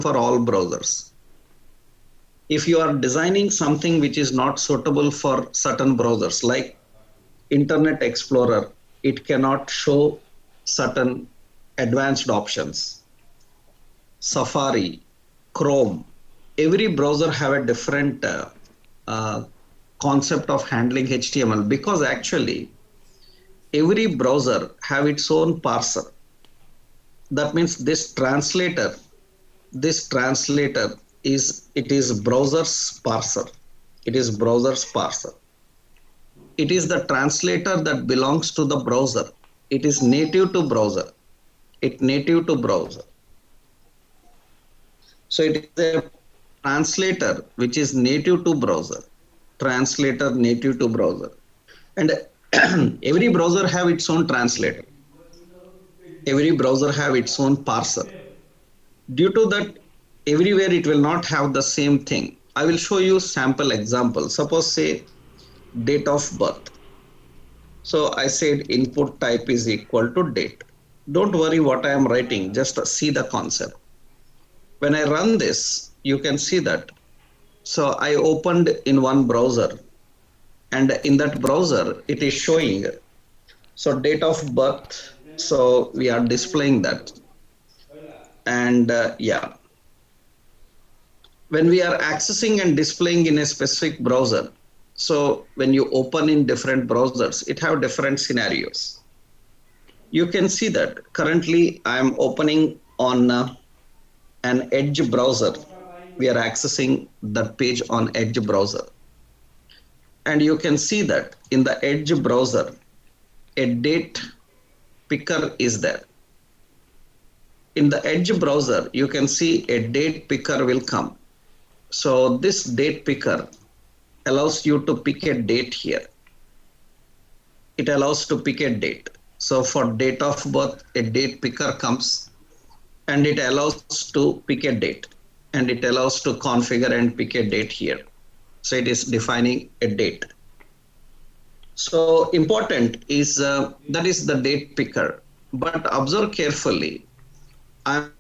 for all browsers. If you are designing something which is not suitable for certain browsers, like Internet Explorer, it cannot show certain advanced options. Safari, Chrome, every browser have a different uh, concept of handling HTML, because actually every browser have its own parser. That means this translator is browser's parser. It is browser's parser. It is the translator that belongs to the browser. It is native to browser. It native to browser. So it is a translator which is native to browser. Translator native to browser. And every browser have its own translator. Every browser have its own parser. Due to that, everywhere it will not have the same thing. I will show you sample example. Suppose say date of birth. So I said input type is equal to date. Don't worry what I am writing, just see the concept. When I run this, you can see that. So I opened in one browser, and in that browser it is showing so date of birth. So we are displaying that. And yeah, when we are accessing and displaying in a specific browser, so when you open in different browsers, it have different scenarios. You can see that currently I am opening on an Edge browser. We are accessing that page on Edge browser, and you can see that in the Edge browser a date picker is there. In the Edge browser you can see a date picker will come. So this date picker allows you to pick a date here. It allows to pick a date. So for date of birth, a date picker comes, and it allows to pick a date, and it allows to configure and pick a date here. So it is defining a date. So important is that is the date picker. But observe carefully. I'm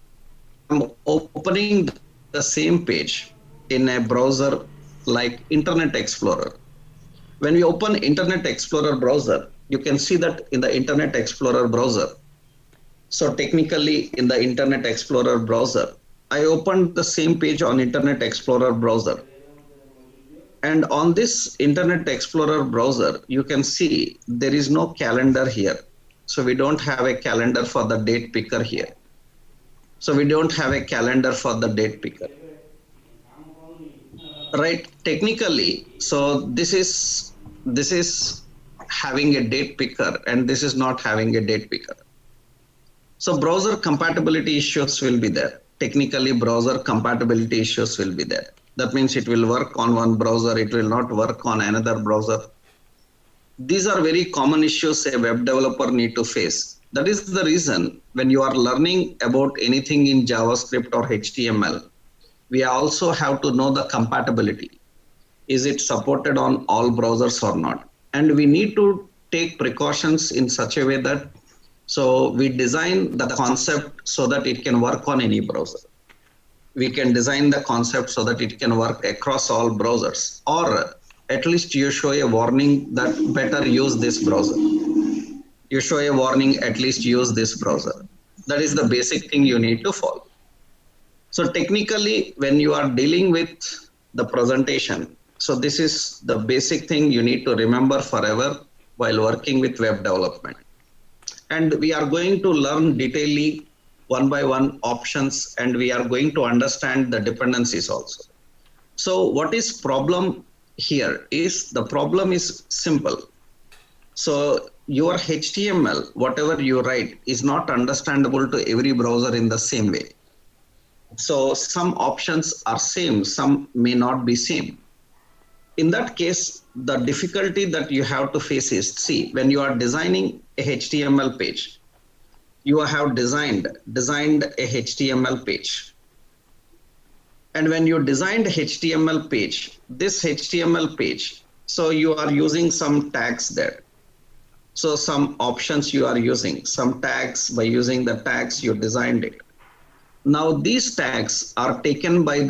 opening the same page in a browser like Internet Explorer. When we open Internet Explorer browser, you can see that in the Internet Explorer browser. So technically in the Internet Explorer browser, I opened the same page on Internet Explorer browser. And on this Internet Explorer browser, you can see there is no calendar here. So we don't have a calendar for the date picker here. So we don't have a calendar for the date picker. Right, technically, so this is having a date picker, and this is not having a date picker. So browser compatibility issues will be there. Technically, browser compatibility issues will be there. That means it will work on one browser, it will not work on another browser. These are very common issues a web developer need to face. That is the reason when you are learning about anything in JavaScript or HTML, we also have to know the compatibility. Is it supported on all browsers or not? And we need to take precautions in such a way that so we design the concept so that it can work on any browser. We can design the concept so that it can work across all browsers, or at least you show a warning that better use this browser. You show a warning, at least use this browser. That is the basic thing you need to follow. So technically, when you are dealing with the presentation, so this is the basic thing you need to remember forever while working with web development. And we are going to learn detailedly one by one options, and we are going to understand the dependencies also. So what is problem here is the problem is simple. So your HTML, whatever you write, is not understandable to every browser in the same way. So some options are same, some may not be same. In that case, the difficulty that you have to face is, see, when you are designing a HTML page, you have designed a HTML page. And when you designed a HTML page, this HTML page, so you are using some tags there. So some options you are using, some tags, by using the tags you designed it. Now these tags are taken by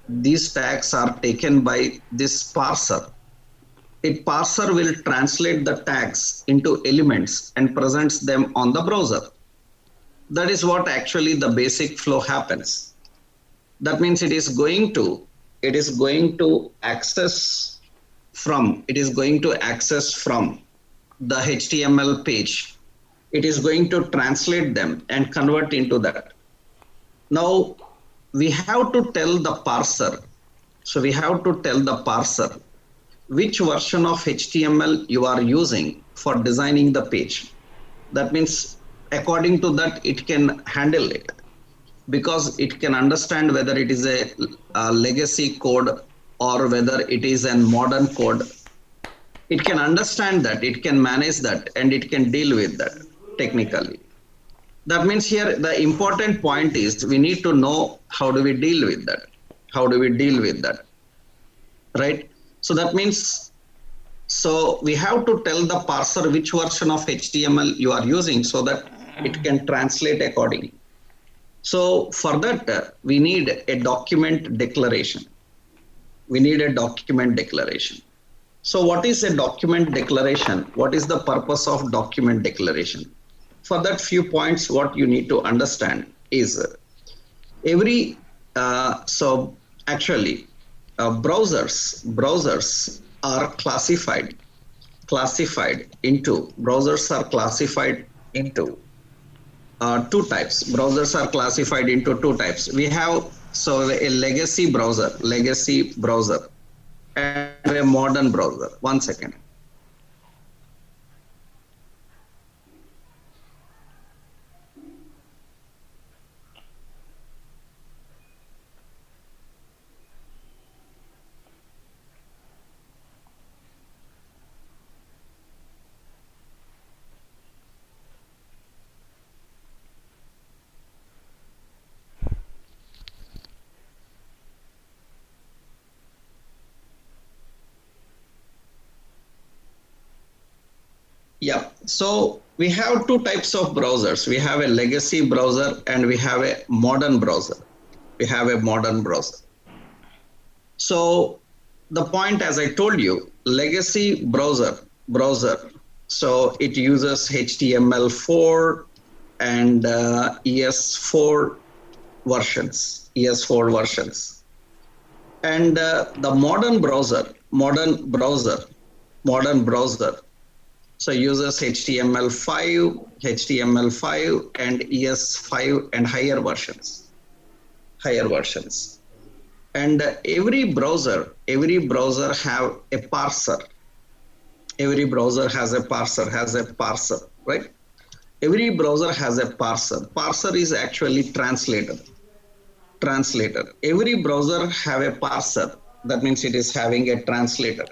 this parser. A parser will translate the tags into elements and presents them on the browser. That is what actually the basic flow happens. That means it is going to access from the HTML page. It is going to translate them and convert into that. Now we have to tell the parser. So we have to tell the parser which version of HTML you are using for designing the page. That means according to that it can handle it, because it can understand whether it is a legacy code or whether it is a modern code. It can understand that, it can manage that, and it can deal with that technically. That means here the important point is we need to know how do we deal with that. How do we deal with that? Right? So that means, so we have to tell the parser which version of HTML you are using so that it can translate accordingly. So for that, we need a document declaration. We need a document declaration. So what is a document declaration? What is the purpose of document declaration? For that few points, what you need to understand is so actually browsers are classified into two types. Browsers are classified into two types. We have a legacy browser and a modern browser. 1 second. Yeah, so we have two types of browsers. We have a legacy browser and we have a modern browser. So the point, as I told you, legacy browser. So it uses HTML4 and ES4 versions. And the modern browser, so uses HTML5 and ES5 and higher versions. And every browser have a parser. Every browser has a parser, right? Every browser has a parser. Parser is actually translator. Every browser have a parser. That means it is having a translator.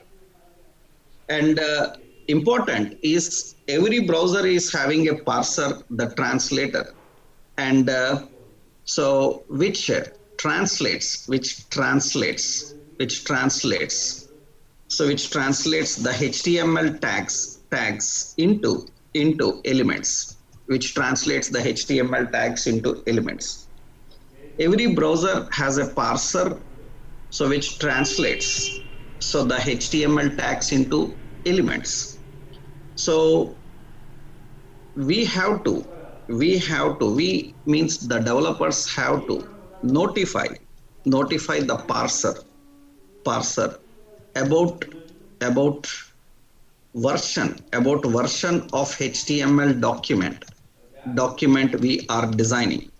And important is every browser is having a parser, the translator, and so which translates the HTML tags into elements, Every browser has a parser, so which translates the HTML tags into elements. So we means the developers have to notify the parser about version of HTML document we are designing.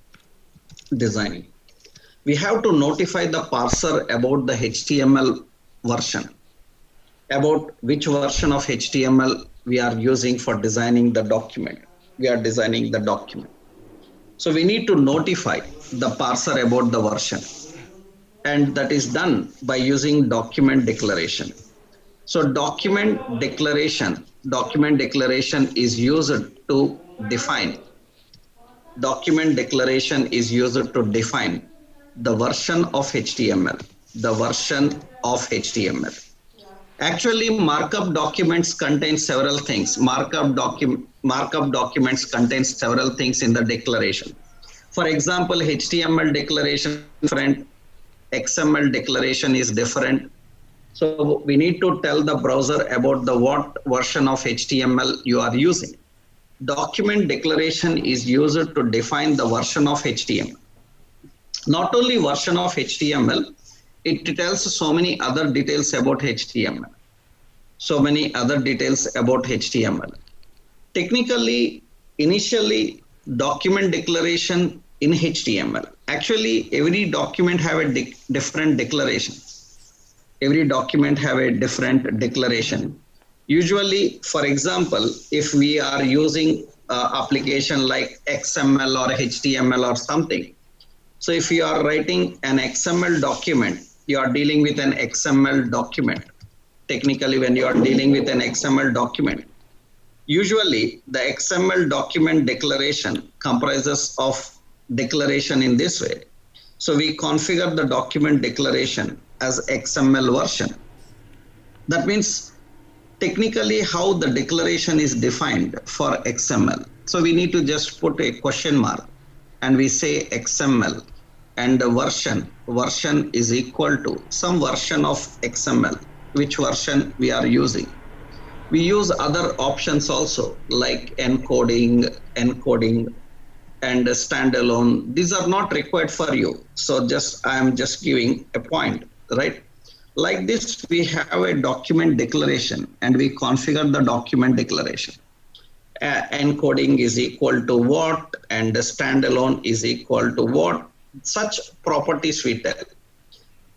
We have to notify the parser about the HTML version, about which version of HTML we are using for designing the document. So we need to notify the parser about the version, and that is done by using document declaration. So document declaration is used to define. The version of HTML. Actually, markup documents contain several things. Markup documents contain several things in the declaration. For example, HTML declaration different, XML declaration is different. So we need to tell the browser about the what version of HTML you are using. Document declaration is used to define the version of HTML. Not only version of HTML, it tells so many other details about HTML. So many other details about HTML. Technically, initially, document declaration in HTML. Actually, every document have a different declaration. Every document have a different declaration. Usually, for example, if we are using application like XML or HTML or something, so if you are writing an XML document, you are dealing with an XML document. Technically, when you are dealing with an XML document, usually the XML document declaration comprises of declaration in this way. So we configure the document declaration as XML version. That means technically how the declaration is defined for XML. So we need to just put a question mark and we say XML and the version is equal to some version of XML, which version we are using. We use other options also like encoding and standalone. These are not required for you. So I am just giving a point, right? Like this, we have a document declaration and we configure the document declaration. Encoding is equal to what and the standalone is equal to what. Such properties we tell.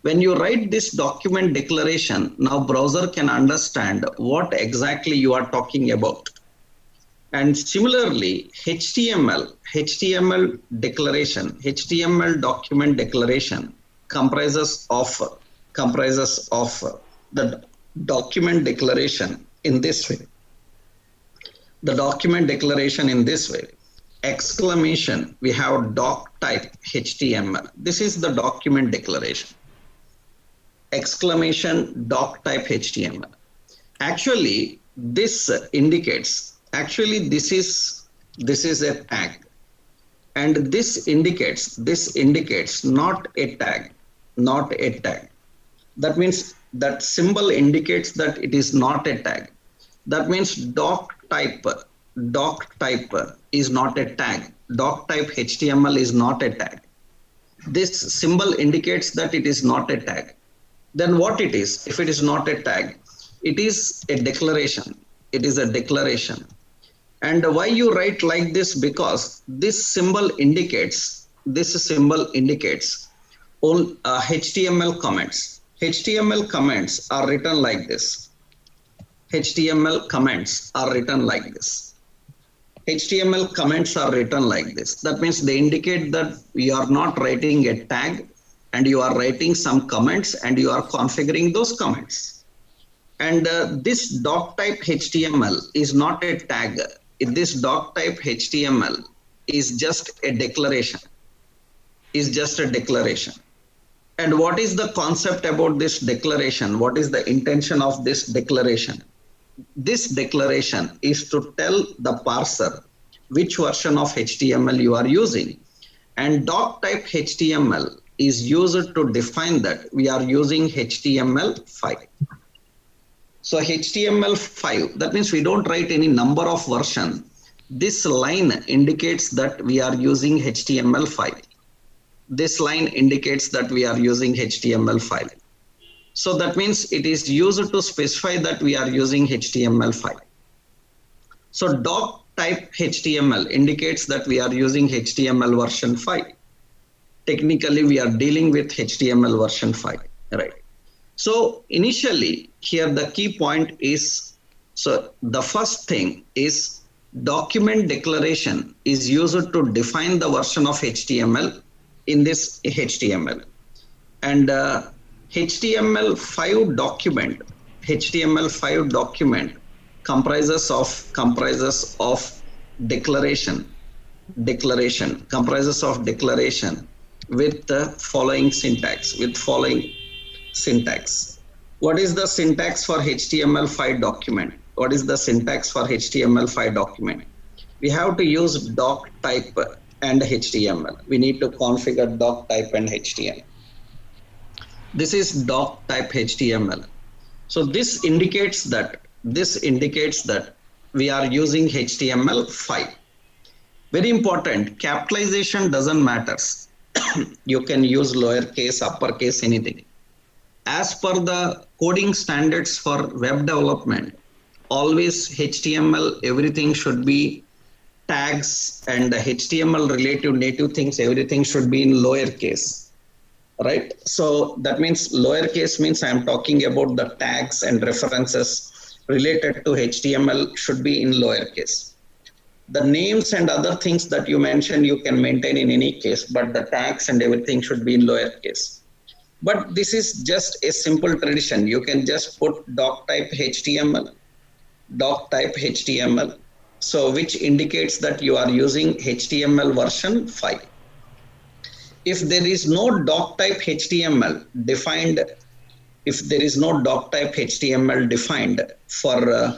When you write this document declaration, now browser can understand what exactly you are talking about. And similarly, HTML document declaration comprises of the document declaration in this way. The document declaration in this way. Exclamation, we have doc type HTML. This is the document declaration. Exclamation doc type HTML. Actually, this indicates, this is a tag. And this indicates not a tag. That means that symbol indicates that it is not a tag. That means doc type is not a tag. Doc type HTML is not a tag. This symbol indicates that it is not a tag. Then what it is? If it is not a tag, it is a declaration. It is a declaration. And why you write like this? Because this symbol indicates all HTML comments. HTML comments are written like this. HTML comments are written like this. HTML comments are written like this. That means they indicate that you are not writing a tag and you are writing some comments and you are configuring those comments. And this doc type HTML is not a tag. This doc type HTML is just a declaration. And what is the concept about this declaration? What is the intention of this declaration? This declaration is to tell the parser which version of HTML you are using. And doc type HTML is used to define that we are using HTML5. So HTML5, that means we don't write any number of version. This line indicates that we are using HTML5. This line indicates that we are using HTML5. So that means it is used to specify that we are using HTML5. So doc type HTML indicates that we are using HTML version 5. Technically, we are dealing with HTML version 5, right? So initially here the key point is, so the first thing is document declaration is used to define the version of HTML in this HTML. And HTML5 document comprises of declaration with the following syntax. What is the syntax for HTML5 document? We have to use doc type and HTML. We need to configure doc type and HTML. This is doc type HTML. So this indicates that we are using HTML5. Very important, capitalization doesn't matter. You can use lowercase, uppercase, anything. As per the coding standards for web development, always HTML, everything should be tags, and the HTML relative native things, everything should be in lowercase, right? So that means lowercase means I am talking about the tags and references related to HTML should be in lowercase. The names and other things that you mentioned, you can maintain in any case, but the tags and everything should be in lowercase. But this is just a simple tradition. You can just put doc type HTML, so which indicates that you are using HTML version 5. If there is no doc type HTML defined, for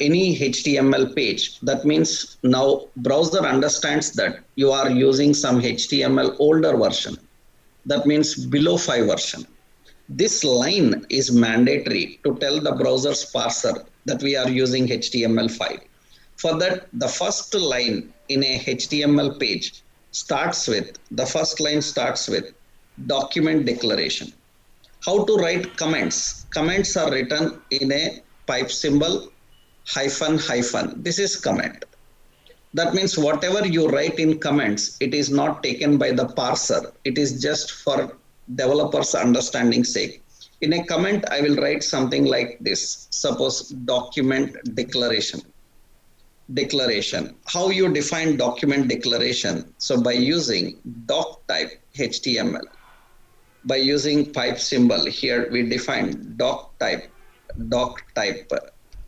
any HTML page, that means now browser understands that you are using some HTML older version. That means below 5 version. This line is mandatory to tell the browser's parser that we are using HTML5. For that, the first line in a HTML page starts with document declaration. How to write comments? Comments are written in a pipe symbol, hyphen, hyphen. This is comment. That means whatever you write in comments, it is not taken by the parser. It is just for developers' understanding sake. In a comment, I will write something like this. Suppose document declaration. How you define document declaration? So by using doc type HTML, by using pipe symbol here, we define doc type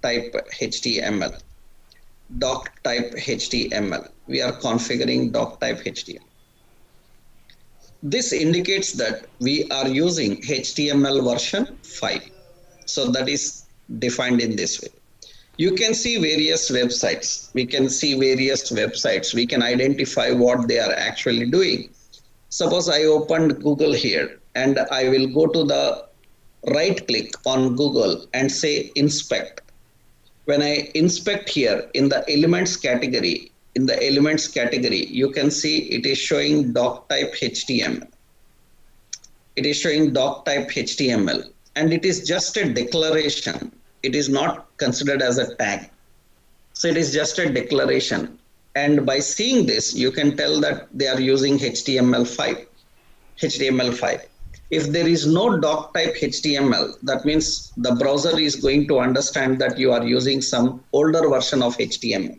HTML. Doc type HTML. We are configuring doc type HTML. This indicates that we are using HTML version 5. So that is defined in this way. You can see various websites. We can identify what they are actually doing. Suppose I opened Google here and I will go to the right click on Google and say inspect. When I inspect here in the elements category, you can see it is showing doc type HTML. And it is just a declaration. It is not considered as a tag. So it is just a declaration. And by seeing this, you can tell that they are using HTML5. If there is no doc type HTML, that means the browser is going to understand that you are using some older version of HTML.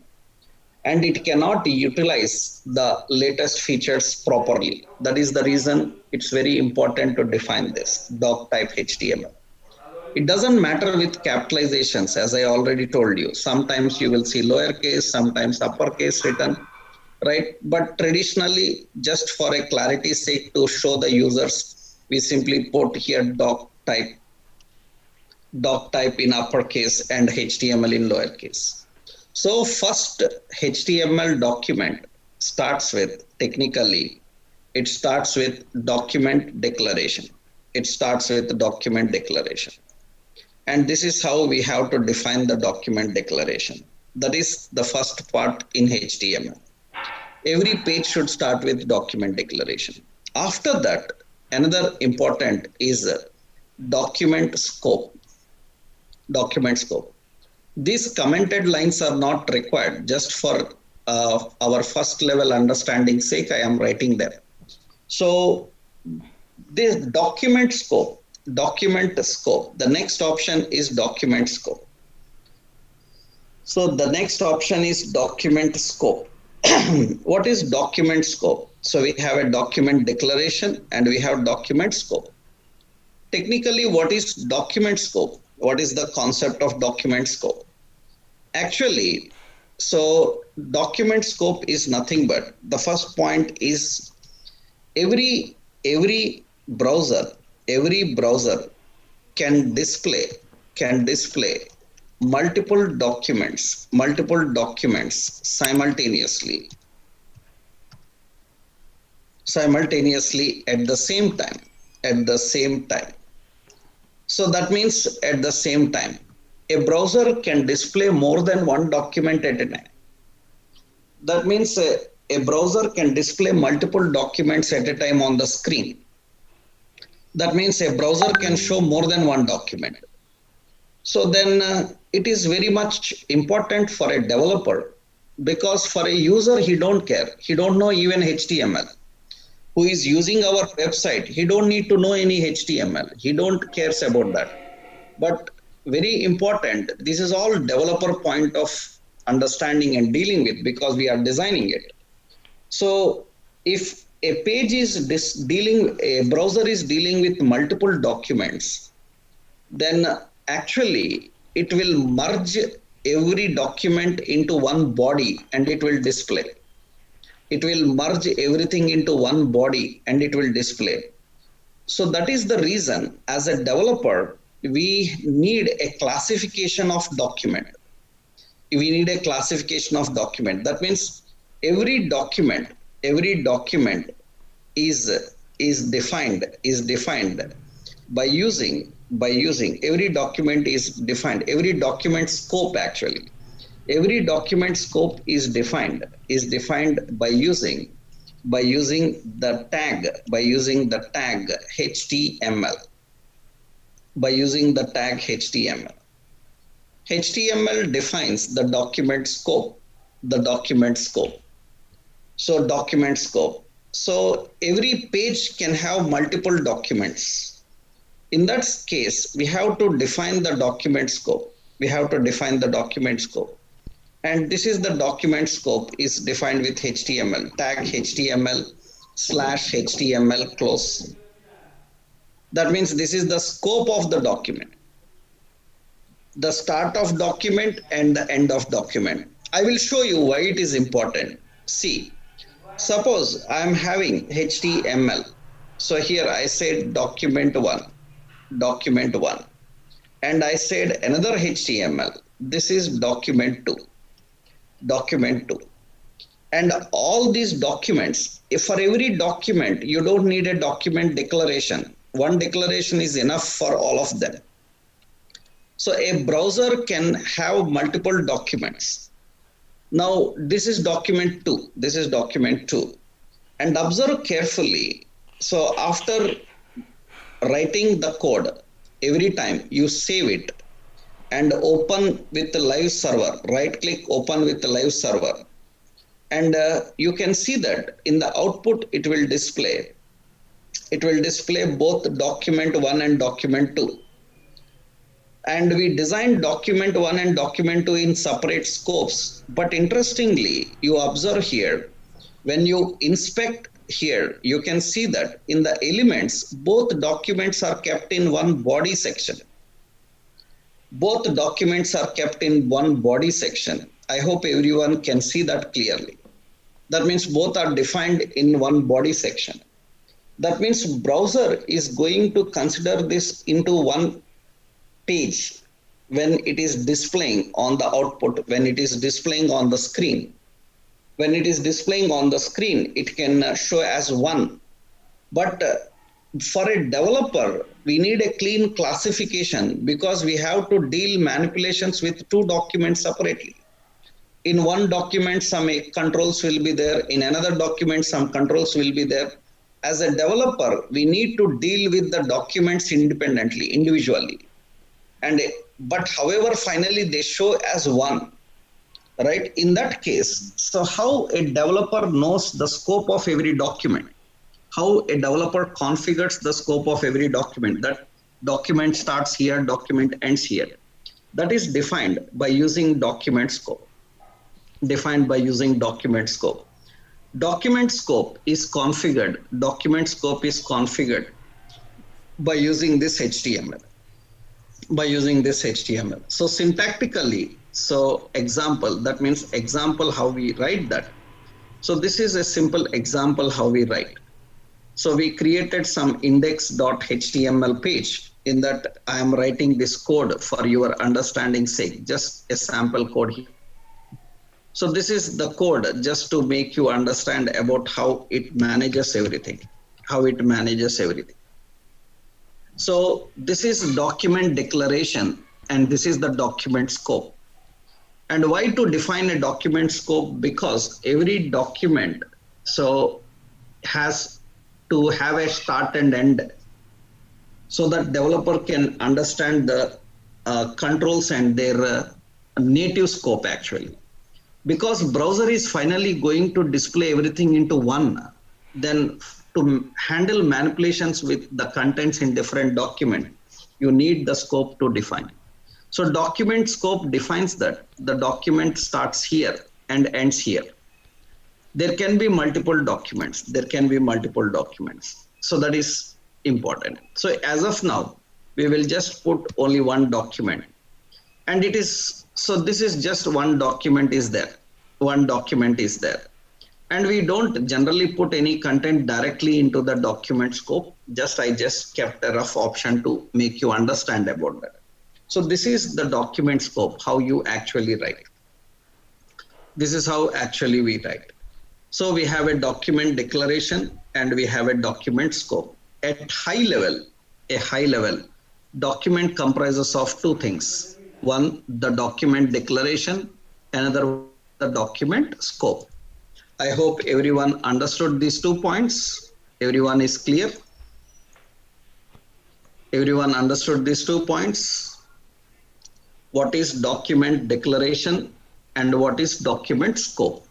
And it cannot utilize the latest features properly. That is the reason it's very important to define this doc type HTML. It doesn't matter with capitalizations, as I already told you. Sometimes you will see lowercase, sometimes uppercase written, right? But traditionally, just for a clarity's sake to show the users, we simply put here doc type in uppercase and HTML in lowercase. So first HTML document starts with, technically, it starts with document declaration. And this is how we have to define the document declaration. That is the first part in HTML. Every page should start with document declaration. After that, another important is document scope. These commented lines are not required. Just for our first level understanding sake, I am writing them. So this document scope, the next option is document scope. So the next option is document scope. What is document scope? So we have a document declaration and we have document scope. Technically, what is document scope? What is the concept of document scope? Actually, so document scope is nothing but, the first point is every browser can display multiple documents simultaneously. simultaneously at the same time. At the same time. So that means at the same time, a browser can display more than one document at a time. That means a browser can display multiple documents at a time on the screen. That means a browser can show more than one document. So then it is very much important for a developer, because for a user, he don't care. He don't know even HTML. Who is using our website, he don't need to know any HTML. He don't cares about that. But very important, this is all developer point of understanding and dealing with, because we are designing it. So if a page is a browser is dealing with multiple documents, then actually it will merge every document into one body and it will display. It will merge everything into one body and it will display. So that is the reason, as a developer, we need a classification of document. We need a classification of document. That means every document is defined by using every document is defined. Every document scope, actually. Every document scope is defined by using the tag HTML. By using the tag HTML. HTML defines the document scope. So document scope. So every page can have multiple documents. In that case, we have to define the document scope. And this is the document scope is defined with HTML, tag HTML/HTML close. That means this is the scope of the document. The start of document and the end of document. I will show you why it is important. See, suppose I am having HTML. So here I said document 1. And I said another HTML. This is document 2. And all these documents, if for every document, you don't need a document declaration. One declaration is enough for all of them. So a browser can have multiple documents. Now this is document 2. And observe carefully. So after writing the code, every time you save it and open with the live server, right click, open with the live server. And you can see that in the output, it will display both document 1 and document 2. And we designed document 1 and document 2 in separate scopes. But interestingly, you observe here, when you inspect here, you can see that in the elements, both documents are kept in one body section. I hope everyone can see that clearly. That means both are defined in one body section. That means browser is going to consider this into one page when it is displaying on the output, when it is displaying on the screen. When it is displaying on the screen, it can show as one. But for a developer, we need a clean classification, because we have to deal manipulations with two documents separately. In one document, some controls will be there. In another document, some controls will be there. As a developer, we need to deal with the documents individually. But however, finally they show as one, right? In that case, so how a developer knows the scope of every document? How a developer configures the scope of every document? That document starts here, document ends here. That is defined by using document scope. Document scope is configured by using this HTML. So syntactically, so example, that means example how we write that. So this is a simple example how we write. So we created some index.html page. In that I am writing this code for your understanding sake, just a sample code here. So this is the code just to make you understand about how it manages everything, how it manages everything. So this is document declaration and this is the document scope. And why to define a document scope? Because every document so has to have a start and end so that developer can understand the controls and their native scope actually. Because browser is finally going to display everything into one, then to handle manipulations with the contents in different document, you need the scope to define. So document scope defines that the document starts here and ends here. There can be multiple documents. There can be multiple documents. So that is important. So as of now, we will just put only one document. And it is, so this is just one document is there. One document is there. And we don't generally put any content directly into the document scope. I just kept a rough option to make you understand about that. So this is the document scope, how you actually write. This is how actually we write. So we have a document declaration and we have a document scope. At high level, document comprises of two things. One, the document declaration, another, the document scope. I hope everyone understood these 2 points. Everyone is clear? Everyone understood these 2 points? What is document declaration and what is document scope,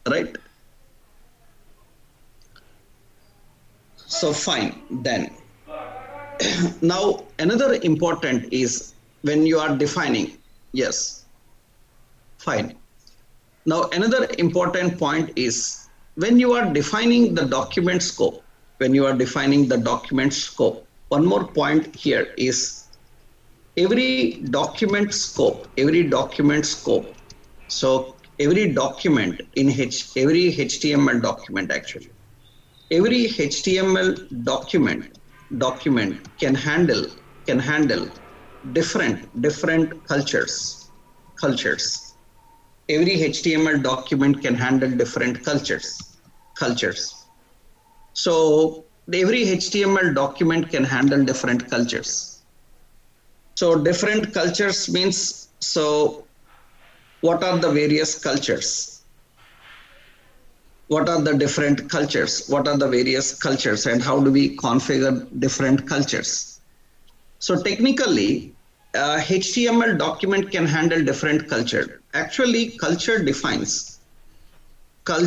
right? So fine, then. Now, another important is when you are defining, yes, fine. Now, another important point is when you are defining the document scope, one more point here is every document scope, so every document in every HTML document actually, every HTML document can handle different cultures. Every HTML document can handle different cultures. So every HTML document can handle different cultures. So different cultures means, so what are the various cultures? What are the different cultures? What are the various cultures and how do we configure different cultures? So technically, HTML document can handle different culture. Actually, culture defines how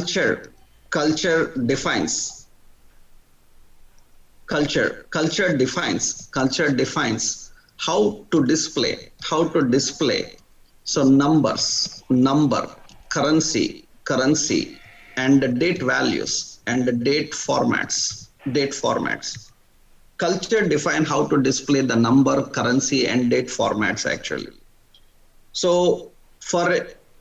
to display. So number, currency, and date values and date formats. Culture define how to display the number, currency, and date formats actually. So for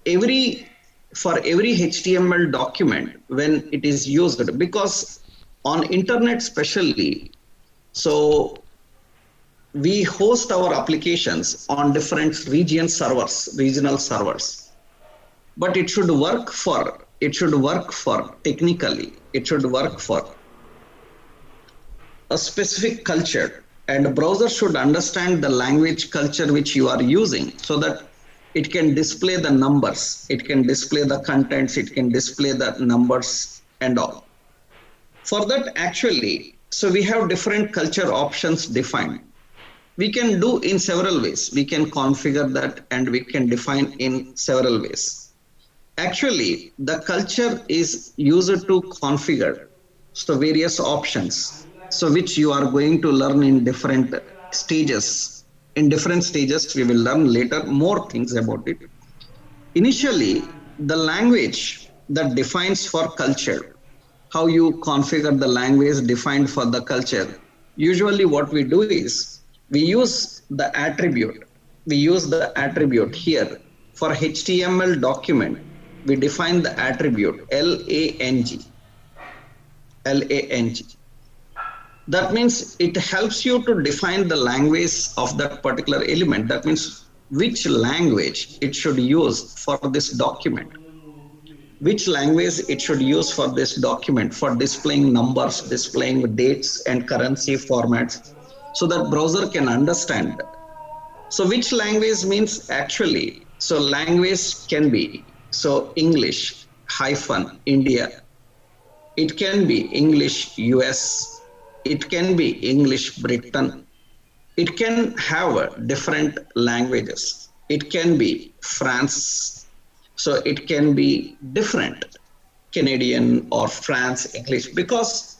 every HTML document when it is used, because on internet especially, so we host our applications on different regional servers, but it should work for a specific culture, and the browser should understand the language culture which you are using so that it can display the numbers, it can display the contents, it can display the numbers and all. For that actually, so we have different culture options defined. We can do in several ways. We can configure that and we can define in several ways. Actually, the culture is used to configure so various options, so which you are going to learn in different stages. In different stages, we will learn later more things about it. Initially, the language that defines for culture, how you configure the language defined for the culture. Usually what we do is we use the attribute. Here for HTML document. We define the attribute lang. That means it helps you to define the language of that particular element. That means which language it should use for this document. which language it should use for this document, for displaying numbers, displaying dates and currency formats, so that browser can understand that. So which language means actually, so language can be, so English hyphen India, it can be English US, it can be English Britain, it can have different languages, it can be France, so it can be different Canadian or France English, because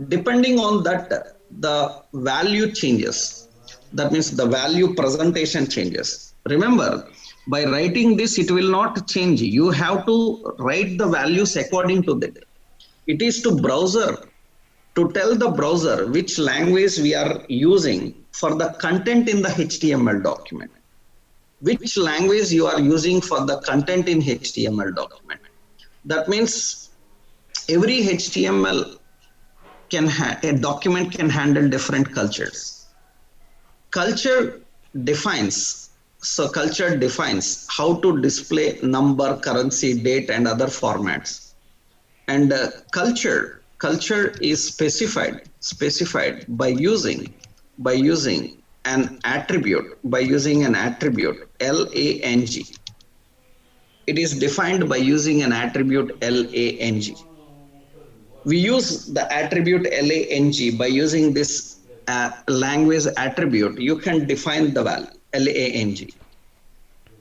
depending on that the value changes. That means the value presentation changes. Remember, by writing this, it will not change. You have to write the values according to that. It is to browser, to tell the browser which language we are using for the content in the HTML document. Which language you are using for the content in HTML document. That means every HTML a document can handle different cultures. Culture defines how to display number, currency, date and other formats. And culture is specified by using an attribute, lang. It is defined by using an attribute lang. We use the attribute lang by using this language attribute. You can define the value lang.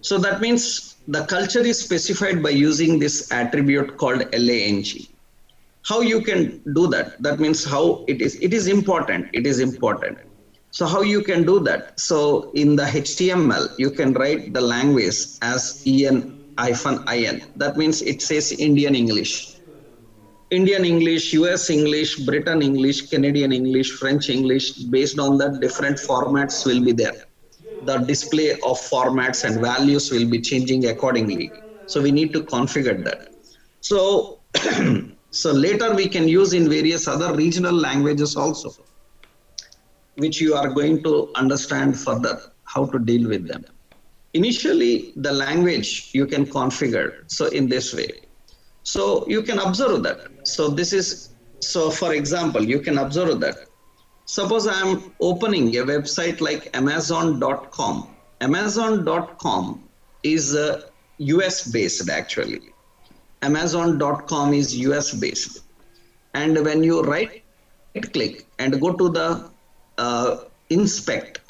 So that means the culture is specified by using this attribute called lang. How you can do that? That means how it is important. So how you can do that? So in the HTML, you can write the language as en-in. That means it says Indian English, US English, Britain English, Canadian English, French English. Based on that, different formats will be there. The display of formats and values will be changing accordingly. So we need to configure that. So, so later we can use in various other regional languages also, which you are going to understand further how to deal with them. Initially, the language you can configure so in this way. So you can observe that. So for example, you can observe that. Suppose I am opening a website like Amazon.com. Amazon.com is US based actually. Amazon.com is US based. And when you right click and go to the inspect,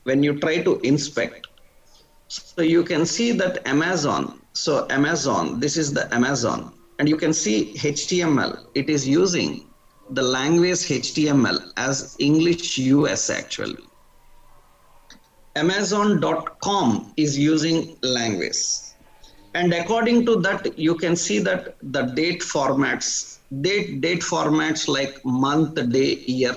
when you try to inspect, so you can see that Amazon, this is the Amazon. And you can see HTML, it is using the language HTML as English US actually. Amazon.com is using language. And according to that, you can see that the date formats like month, day, year.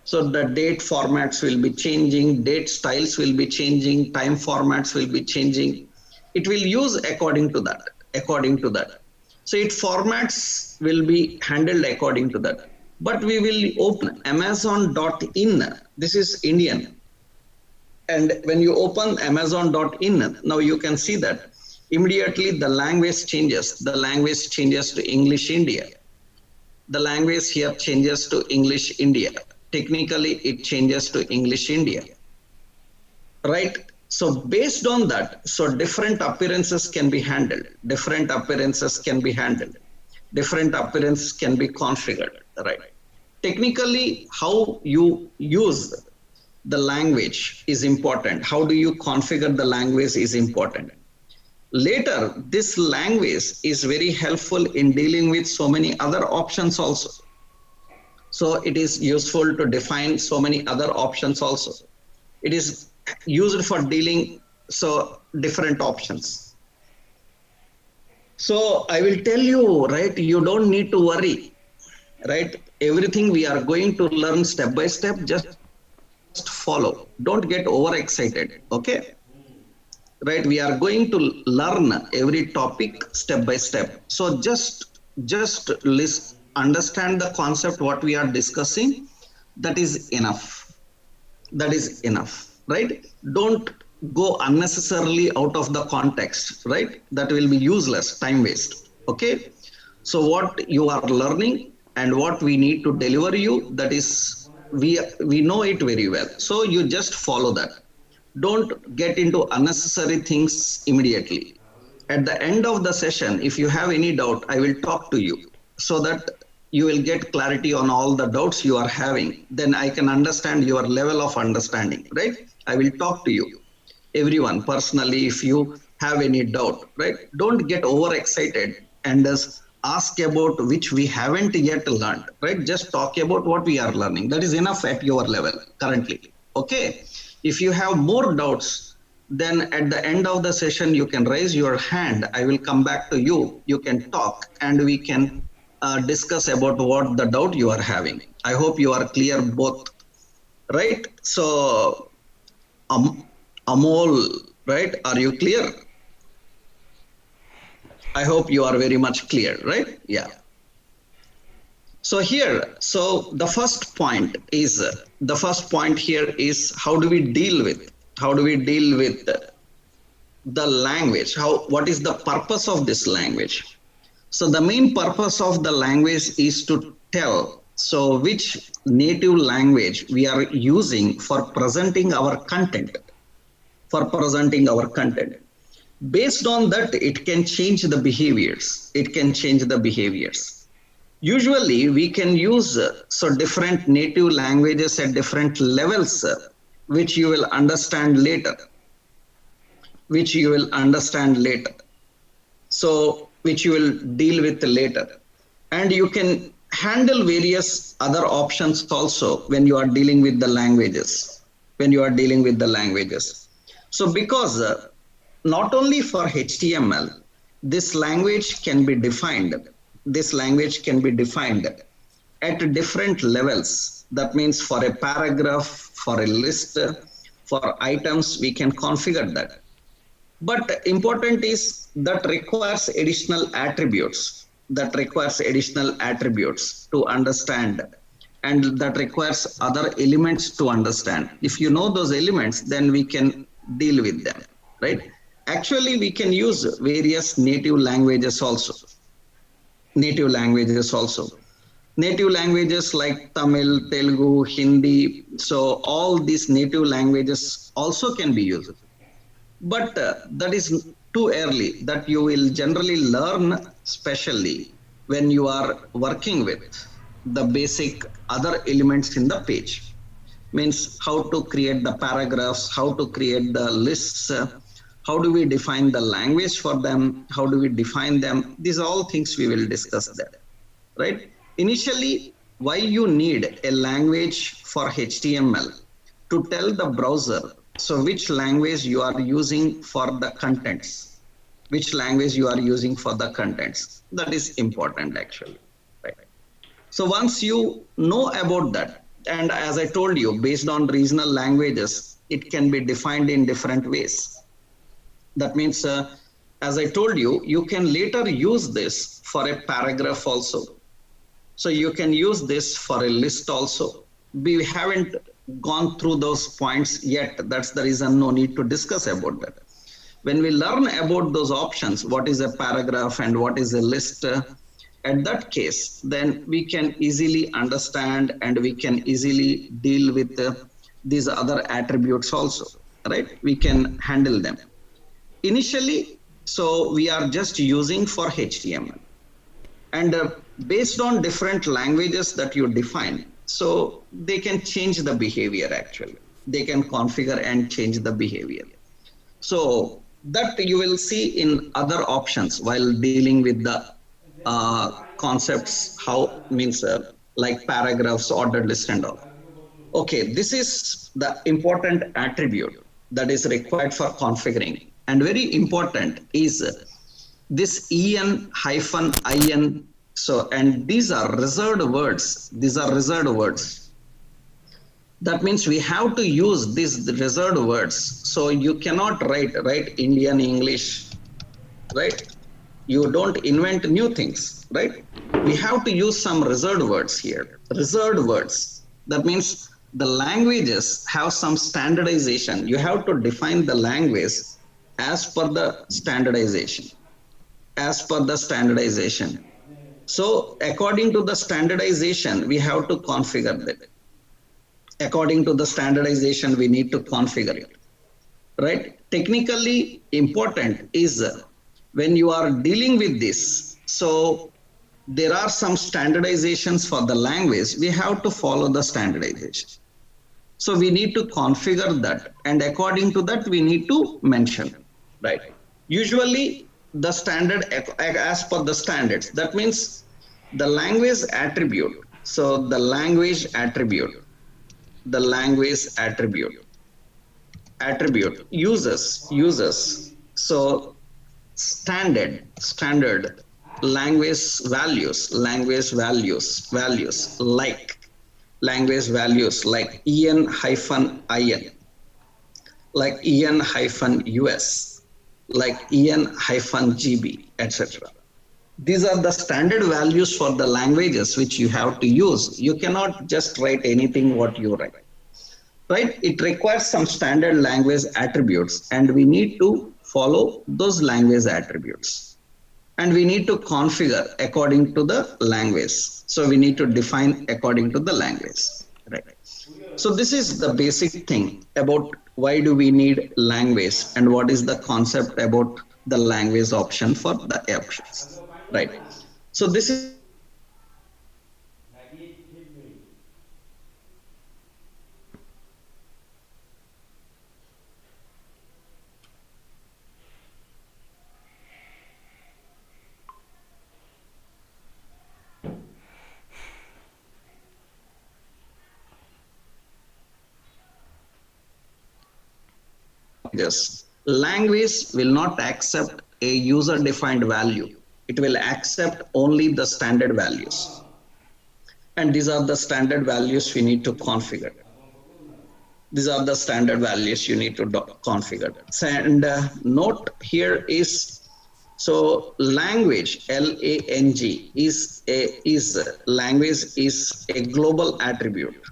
So the date formats will be changing, date styles will be changing, time formats will be changing. It will use according to that. So its formats will be handled according to that. But we will open Amazon.in. This is Indian. And when you open Amazon.in, now you can see that immediately the language changes. The language changes to English India. The language here changes to English India. Technically, it changes to English India. Right? So based on that, so different appearances can be handled. Different appearances can be configured, right? Technically, how you use the language is important. How do you configure the language is important. Later, this language is very helpful in dealing with so many other options also. So it is useful to define so many other options also. It is used for dealing so different options. So I will tell you, right, you don't need to worry, right? Everything we are going to learn step by step, just follow. Don't get overexcited, okay? Right, we are going to learn every topic step by step. So just listen, understand the concept what we are discussing. That is enough. Right? Don't go unnecessarily out of the context, right? That will be useless, time waste. Okay. So what you are learning and what we need to deliver you, that is, we know it very well. So you just follow that. Don't get into unnecessary things immediately. At the end of the session, if you have any doubt, I will talk to you so that you will get clarity on all the doubts you are having. Then I can understand your level of understanding, right? I will talk to you, everyone personally, if you have any doubt, right? Don't get overexcited and just ask about which we haven't yet learned, right? Just talk about what we are learning. That is enough at your level currently. Okay. If you have more doubts, then at the end of the session, you can raise your hand. I will come back to you. You can talk and we can discuss about what the doubt you are having. I hope you are clear both, right? So, Amol, right? Are you clear? I hope you are very much clear, right? Yeah. So here, so the first point here is how do we deal with the language? What is the purpose of this language? So the main purpose of the language is to tell so which native language we are using for presenting our content. Based on that, it can change the behaviors. Usually we can use so different native languages at different levels, which you will understand later. So which you will deal with later. And you can handle various other options also when you are dealing with the languages. So because not only for HTML, this language can be defined at different levels. That means for a paragraph, for a list, for items, we can configure that. But important is that requires additional attributes to understand, and that requires other elements to understand. If you know those elements, then we can deal with them, right? Actually, we can use various native languages also. Native languages like Tamil, Telugu, Hindi. So all these native languages also can be used. But that is too early. That you will generally learn, especially when you are working with the basic other elements in the page. Means how to create the paragraphs, how to create the lists, how do we define the language for them, how do we define them. These are all things we will discuss there, right? Initially, why you need a language for HTML? To tell the browser so which language you are using for the contents. That is important actually, right? So once you know about that, and as I told you, based on regional languages, it can be defined in different ways. That means, as I told you, you can later use this for a paragraph also. So you can use this for a list also. We haven't gone through those points yet. That's the reason no need to discuss about that. When we learn about those options, what is a paragraph and what is a list, at that case, then we can easily understand and we can easily deal with these other attributes also, right? We can handle them. Initially, so we are just using for HTML. And based on different languages that you define, so they can change the behavior actually. They can configure and change the behavior. So that you will see in other options while dealing with the concepts, how means like paragraphs, ordered list and all. Okay, this is the important attribute that is required for configuring. And very important is this en hyphen in. So, and these are reserved words. That means we have to use these reserved words. So you cannot write Indian English, right? You don't invent new things, right? We have to use some reserved words here. That means the languages have some standardization. You have to define the language as per the standardization. as per the standardization. So according to the standardization, we have to configure that. According to the standardization, we need to configure it, right? Technically important is when you are dealing with this. So there are some standardizations for the language. We have to follow the standardization. So we need to configure that, and according to that, we need to mention, right? Usually the standard as per the standards. That means the language attribute. So the language attribute uses. So standard language values like language values like en-in, like en-us, like en-gb, etc. These are the standard values for the languages which you have to use. You cannot just write anything what you write, right? It requires some standard language attributes, and we need to follow those language attributes. And we need to configure according to the language. So we need to define according to the language, right? So this is the basic thing about why do we need language and what is the concept about the language option for the options, right? So this is this. Language will not accept a user defined value. It will accept only the standard values. And these are the standard values we need to configure. These are the standard values you need to configure. And note here is, so language, L-A-N-G, is language is a global attribute.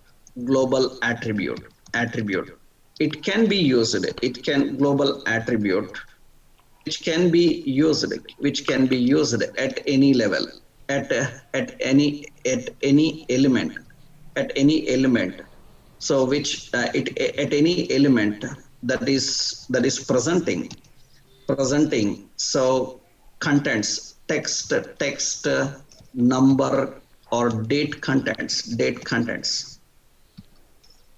It can be used, global attribute, which can be used at any level, at any element. So which at any element that is presenting. So contents, text, number, or date contents.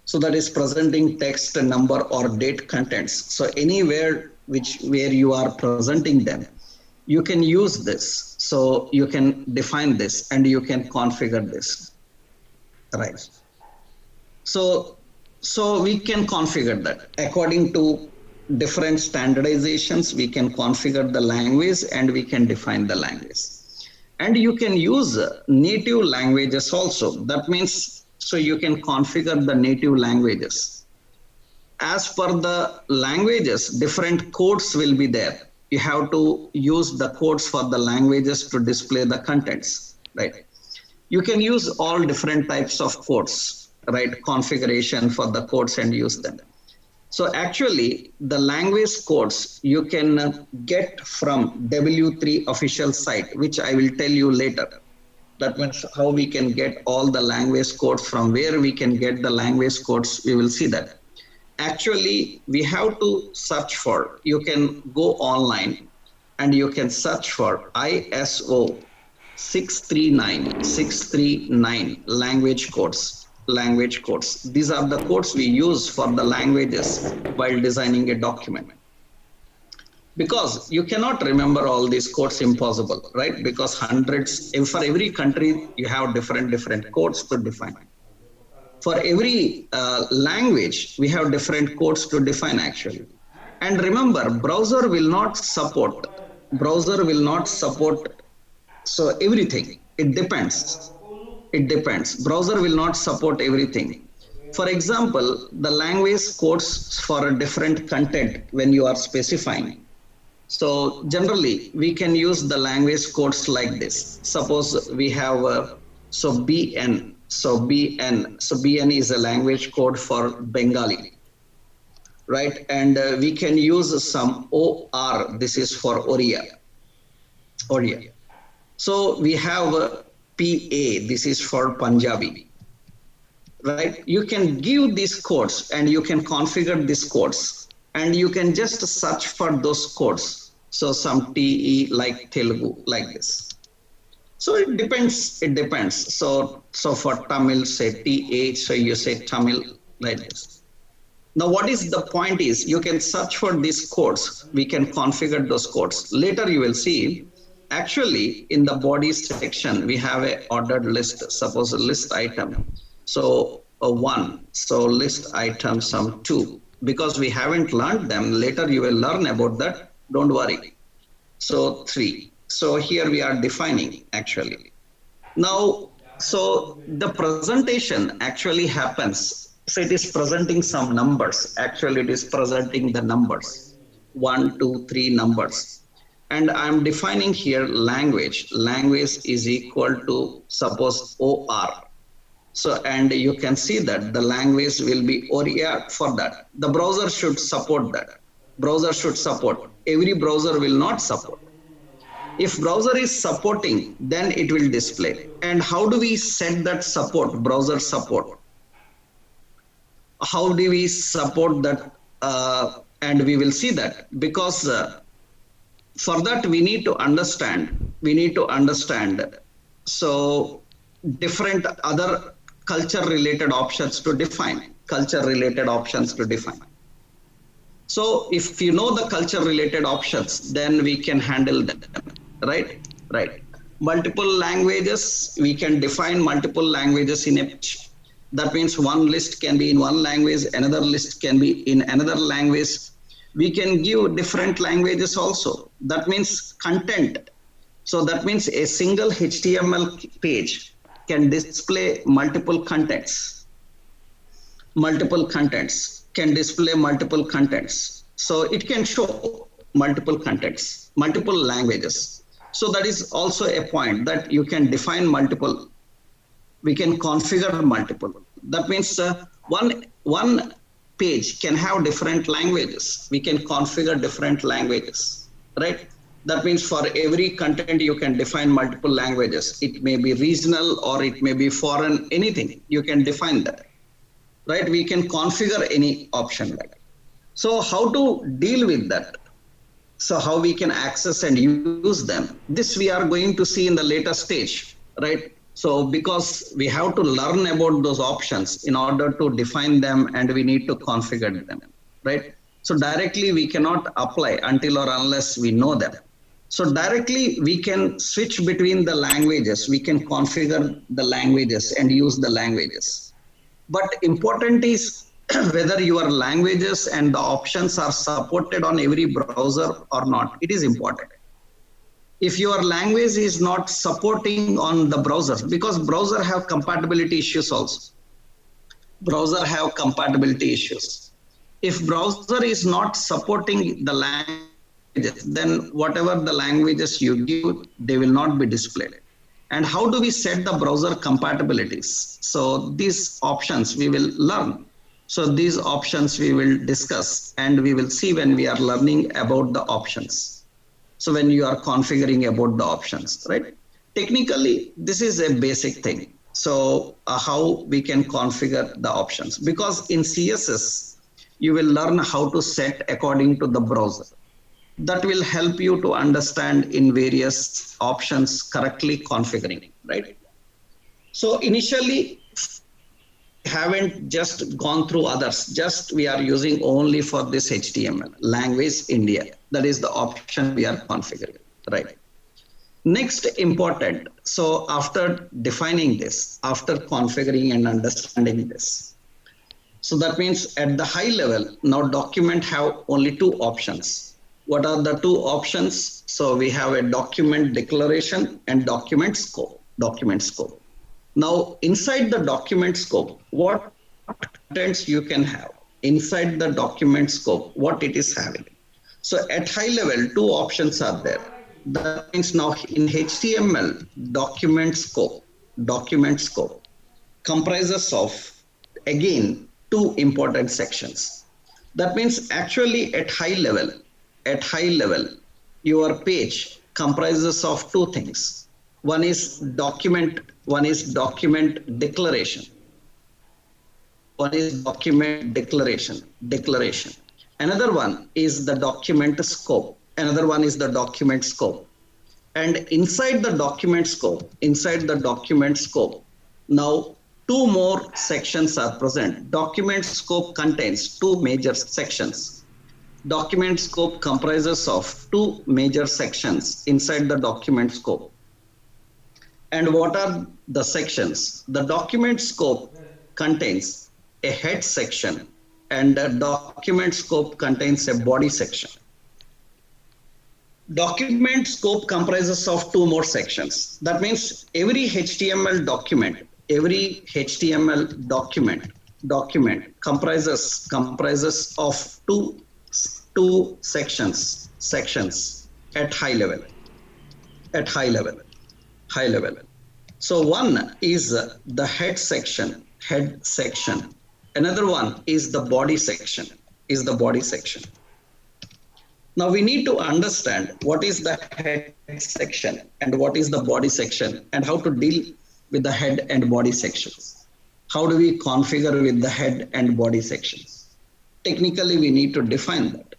So that is presenting text, number, or date contents. So anywhere where you are presenting them, you can use this. So you can define this and you can configure this, right? So we can configure that according to different standardizations. We can configure the language and we can define the language. And you can use native languages also. That means, so you can configure the native languages. As per the languages, different codes will be there. You have to use the codes for the languages to display the contents, right? You can use all different types of codes, right? Configuration for the codes and use them. So actually, the language codes you can get from W3 official site, which I will tell you later. That means how we can get all the language codes, from where we can get the language codes, we will see that. Actually, we have to search for, you can go online and you can search for ISO 639 language codes. These are the codes we use for the languages while designing a document. Because you cannot remember all these codes, impossible, right? Because hundreds, for every country, you have different codes to define. For every language, we have different codes to define actually. And remember, browser will not support, so everything, it depends. Browser will not support everything. For example, the language codes for a different content when you are specifying. So generally, we can use the language codes like this. Suppose we have BN. So BN is a language code for Bengali, right? And we can use some OR. This is for Oriya. Odia. So we have PA, this is for Punjabi, right? You can give these codes and you can configure these codes and you can just search for those codes. So some TE like Telugu, like this. So it depends. It depends. So for Tamil, say TH. So you say Tamil like this. Now, what is the point is you can search for these codes. We can configure those codes. Later, you will see. Actually, in the body section, we have a ordered list. Suppose a list item. So a one. So list item some two. Because we haven't learned them. Later, you will learn about that. Don't worry. So three. So here we are defining actually. Now, so the presentation actually happens. So it is presenting some numbers. Actually, it is presenting the numbers. 1, 2, 3 numbers. And I'm defining here language. Language is equal to suppose OR. So, and you can see that the language will be OR for that. The browser should support that. Browser should support. Every browser will not support. If browser is supporting, then it will display. And how do we set that support, browser support? How do we support that? And we will see that because for that we need to understand. So different other culture related options to define. So if you know the culture related options, then we can handle them. Right. Multiple languages, we can define multiple languages in a, that means one list can be in one language, another list can be in another language. We can give different languages also. That means content. So that means a single HTML page can display multiple contents. Can display multiple contents. So it can show multiple contents, multiple languages. So that is also a point that you can define multiple. We can configure multiple. That means one page can have different languages. We can configure different languages, right? That means for every content you can define multiple languages. It may be regional or it may be foreign, anything. You can define that, right? We can configure any option like that. So how to deal with that? So how we can access and use them. This we are going to see in the later stage, right? So because we have to learn about those options in order to define them and we need to configure them, right? So directly we cannot apply until or unless we know them. So directly we can switch between the languages. We can configure the languages and use the languages. But important is whether your languages and the options are supported on every browser or not. It is important. If your language is not supporting on the browser, because browser have compatibility issues also. If browser is not supporting the languages, then whatever the languages you give, they will not be displayed. And how do we set the browser compatibilities? So these options we will learn. So these options we will discuss and we will see when we are learning about the options. So when you are configuring about the options, right? Technically, this is a basic thing. So how we can configure the options, because in CSS, you will learn how to set according to the browser. That will help you to understand in various options correctly configuring, right? So initially, haven't just gone through others, just we are using only for this HTML, language India. That is the option we are configuring, right? Next important, so after defining this, after configuring and understanding this, so that means at the high level, now document have only two options. What are the two options? So we have a document declaration and document scope. Now, inside the document scope, what contents you can have? Inside the document scope, what it is having. So at high level, two options are there. That means now in HTML, document scope comprises of, again, two important sections. That means actually at high level, your page comprises of two things. One is document declaration. One is document declaration. Another one is the document scope. Another one is the document scope. And inside the document scope, now two more sections are present. Document scope contains two major sections. Document scope comprises of two major sections inside the document scope. And what are the sections? The document scope contains a head section and the document scope contains a body section. Document scope comprises of two more sections. That means every HTML document comprises of two sections at high level. So one is the head section. Another one is the body section. Now we need to understand what is the head section and what is the body section and how to deal with the head and body sections. How do we configure with the head and body sections? Technically, we need to define that.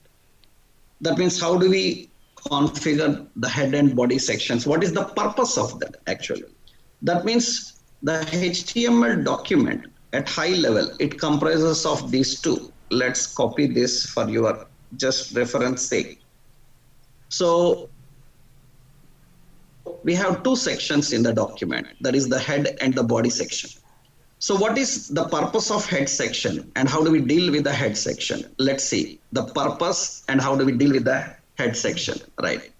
That means how do we configure the head and body sections? What is the purpose of that actually? That means the HTML document at high level, it comprises of these two. Let's copy this for your just reference sake. So we have two sections in the document, that is the head and the body section. So what is the purpose of head section and how do we deal with the head section? Let's see the purpose and how do we deal with the head section, right?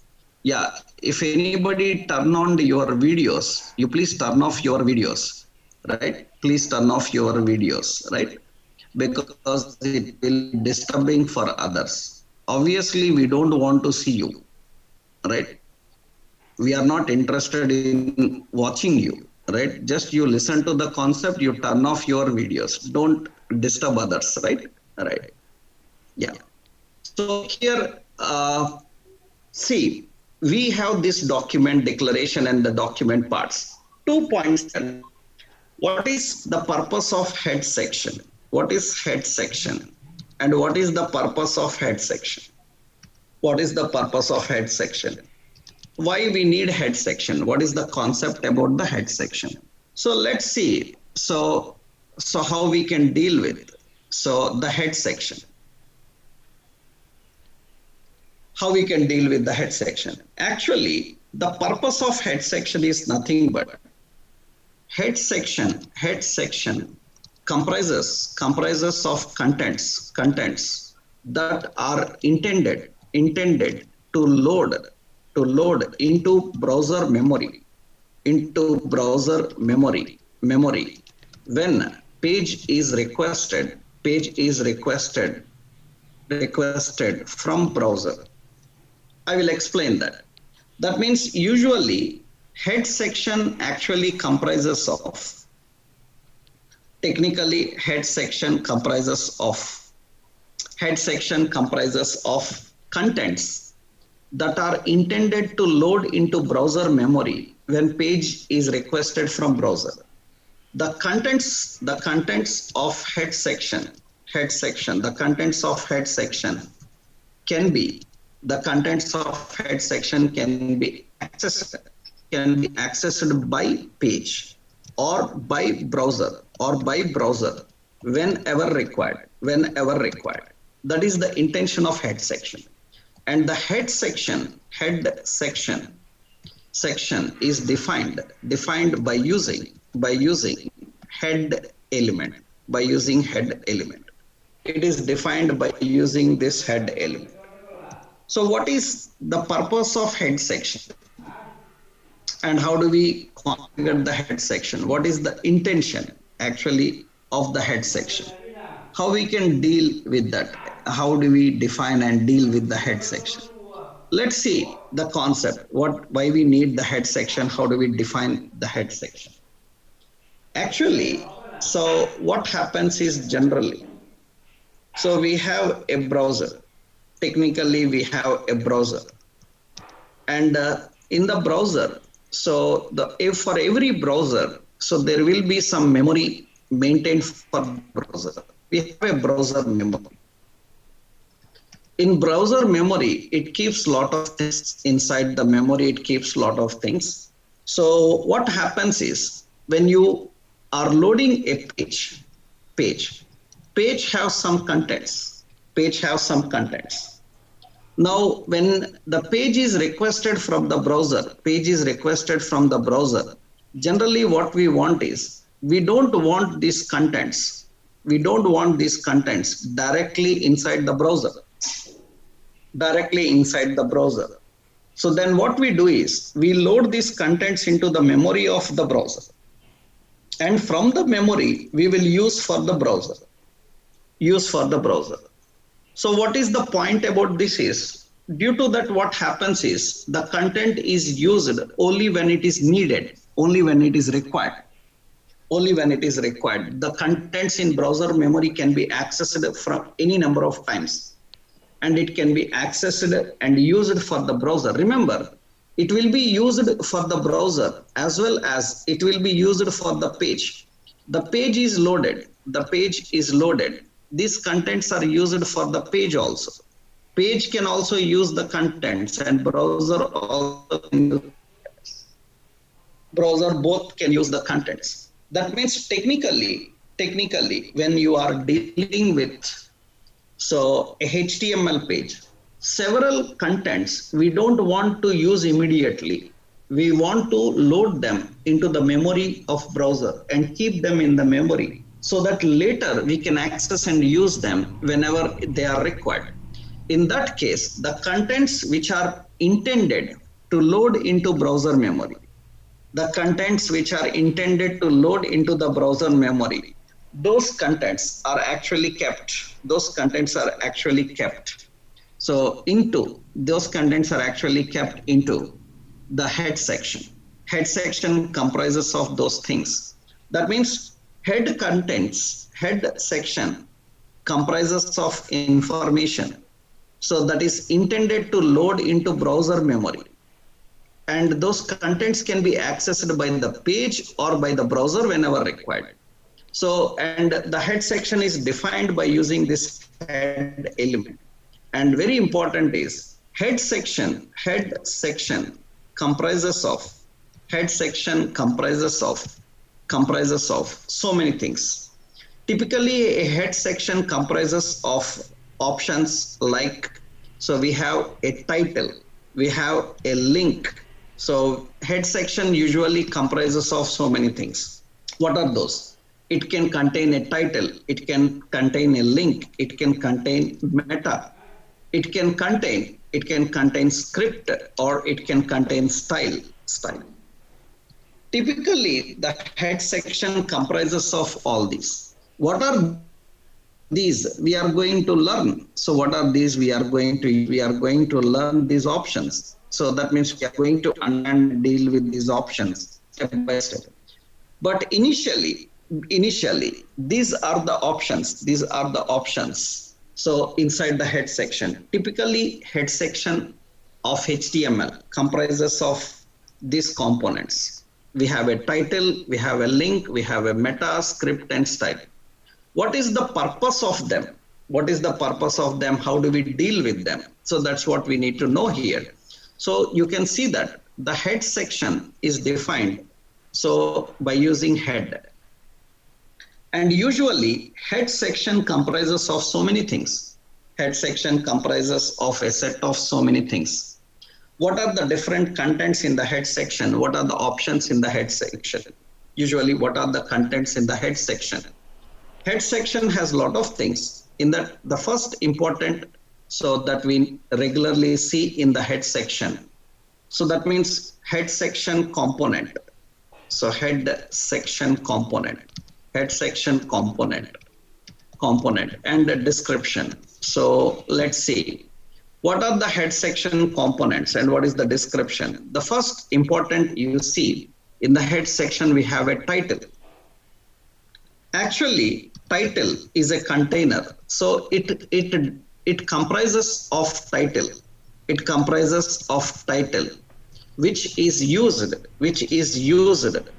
Yeah, if anybody turn on your videos, you please turn off your videos, right? Please turn off your videos, right? Because it will be disturbing for others. Obviously, we don't want to see you, right? We are not interested in watching you, right? Just you listen to the concept, you turn off your videos. Don't disturb others, right? Right. Yeah. So here, see, we have this document declaration and the document parts. 2 points. What is the purpose of head section? What is head section? And what is the purpose of head section? What is the purpose of head section? Why we need head section? What is the concept about the head section? So let's see. So how we can deal with the head section. How we can deal with the head section? Actually, the purpose of head section is nothing but head section comprises of contents that are intended to load into browser memory when page is requested from browser. I will explain that. That means usually head section actually comprises of, technically head section comprises of contents that are intended to load into browser memory when page is requested from browser. The contents of head section can be accessed by page or by browser whenever required. That is the intention of head section. And the head section is defined by using head element. It is defined by using this head element. So what is the purpose of head section? And how do we configure the head section? What is the intention actually of the head section? How we can deal with that? How do we define and deal with the head section? Let's see the concept. Why we need the head section? How do we define the head section? Actually, so what happens is generally, so we have a browser. Technically, we have a browser. And in the browser, so if for every browser, so there will be some memory maintained for the browser. We have a browser memory. In browser memory, it keeps lot of things inside the memory. It keeps lot of things. So what happens is when you are loading a page have some contents. Page have some contents. Now, when the page is requested from the browser, generally what we want is, we don't want these contents. We don't want these contents directly inside the browser. So then what we do is, we load these contents into the memory of the browser. And from the memory, we will use for the browser. So what is the point about this is, due to that what happens is, the content is used only when it is needed, only when it is required. The contents in browser memory can be accessed from any number of times, and it can be accessed and used for the browser. Remember, it will be used for the browser as well as it will be used for the page. The page is loaded. These contents are used for the page also. Page can also use the contents, and browser both can use the contents. That means technically, when you are dealing with a HTML page, several contents we don't want to use immediately. We want to load them into the memory of browser and keep them in the memory, so that later we can access and use them whenever they are required. In that case, the contents which are intended to load into browser memory, those contents are actually kept. Those contents are actually kept into the head section. Head section comprises of those things. That means head section comprises of information, so that is intended to load into browser memory, and those contents can be accessed by the page or by the browser whenever required. So, and the head section is defined by using this head element. And very important is, head section comprises of so many things. Typically, a head section comprises of options like, so we have a title, we have a link. So head section usually comprises of so many things. What are those? It can contain a title, it can contain a link, it can contain meta, it can contain script, or it can contain style. Typically, the head section comprises of all these. What are these? We are going to learn. So what are these? We are going to learn these options. So that means we are going to understand and deal with these options step by step. But initially, these are the options. So inside the head section, typically head section of HTML comprises of these components. We have a title, we have a link, we have a meta, script, and style. What is the purpose of them? How do we deal with them? So that's what we need to know here. So you can see that the head section is defined by using head. And usually head section comprises of so many things. Head section comprises of a set of so many things. What are the different contents in the head section? What are the options in the head section? Usually, what are the contents in the head section? Head section has a lot of things. In that, the first important, so that we regularly see in the head section. So that means head section component. So head section component and the description. So let's see. What are the head section components and what is the description? The first important you see in the head section, we have a title. Actually, title is a container. So it comprises of title. which is used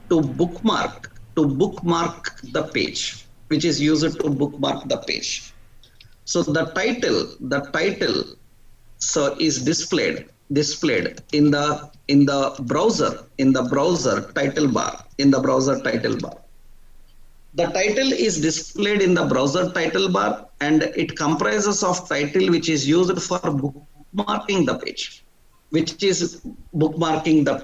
to bookmark the page, which is used to bookmark the page. So the title so is displayed in the browser title bar, the title is displayed in the browser title bar, and it comprises of title which is used for bookmarking the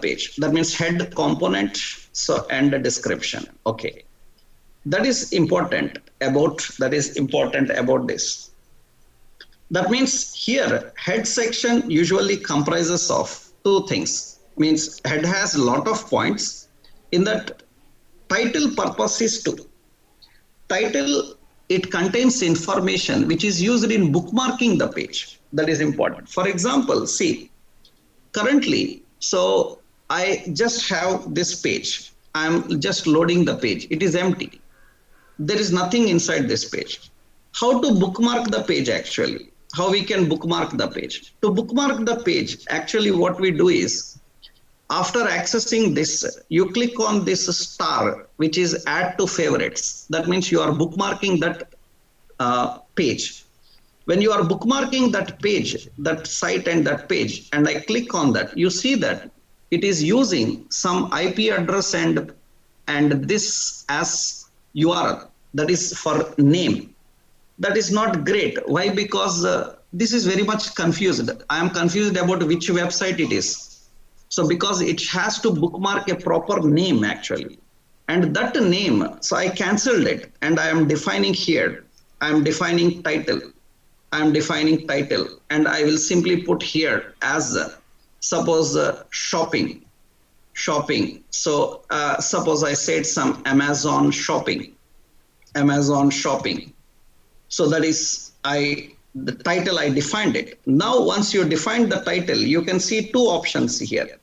page, that means head component, so and the description. Okay, that is important about this. That means here head section usually comprises of two things. Means head has a lot of points. In that, title purpose is to title, it contains information which is used in bookmarking the page. That is important. For example, see, currently, so I just have this page. I'm just loading the page. It is empty. There is nothing inside this page. How to bookmark the page actually? How we can bookmark the page? To bookmark the page, actually what we do is, after accessing this, you click on this star, which is add to favorites. That means you are bookmarking that page. When you are bookmarking that page, that site and that page, and I click on that, you see that it is using some IP address and this as URL, that is for name. That is not great. Why? Because this is very much confused. I am confused about which website it is. So because it has to bookmark a proper name actually. And that name, so I cancelled it, and I am defining here. I am defining title, and I will simply put here as suppose shopping. So suppose I said some Amazon shopping. So that is the title, I defined it. Now once you define the title, you can see two options here.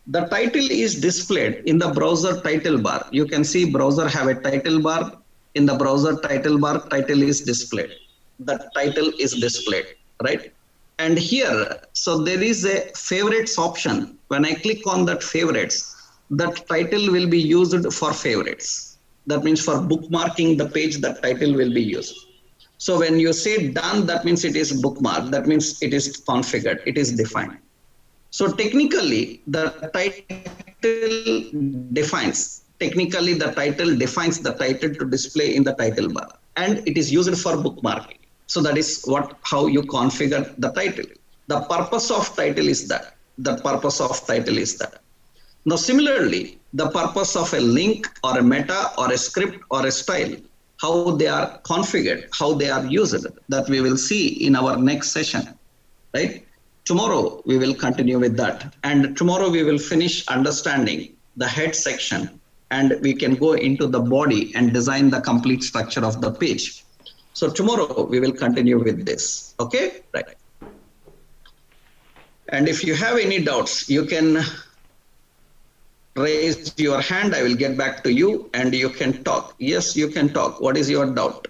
The title is displayed in the browser title bar. You can see browser have a title bar. In the browser title bar, title is displayed. The title is displayed, right? And here, so there is a favorites option. When I click on that favorites, that title will be used for favorites. That means for bookmarking the page, that title will be used. So when you say done, that means it is bookmarked. That means it is configured. It is defined. So technically, the title defines the title to display in the title bar, and it is used for bookmarking. So that is how you configure the title. The purpose of title is that. Now similarly, the purpose of a link or a meta or a script or a style, how they are configured, how they are used, that we will see in our next session, right? Tomorrow we will continue with that, and tomorrow we will finish understanding the head section, and we can go into the body and design the complete structure of the page. So tomorrow we will continue with this. Okay, right. And if you have any doubts, you can raise your hand. I will get back to you and you can talk. Yes, you can talk. What is your doubt?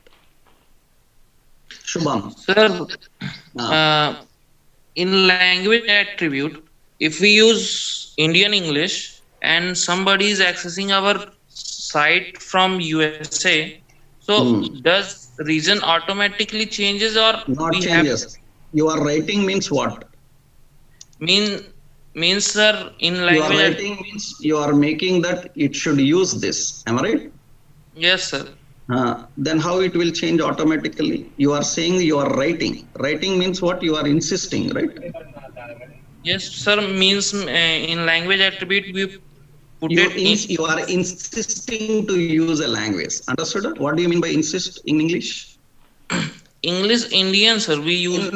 Shubham. Sir, in language attribute, if we use Indian English and somebody is accessing our site from USA, so does region automatically changes or not changes? You are writing means what? Means sir, in language. You are writing means you are making that it should use this. Am I right? Yes, sir. Then how it will change automatically? You are saying you are writing. Writing means what? You are insisting, right? Yes, sir. Means in language attribute we put you are insisting to use a language. Understood? What do you mean by insist in English? English Indian, sir. We use.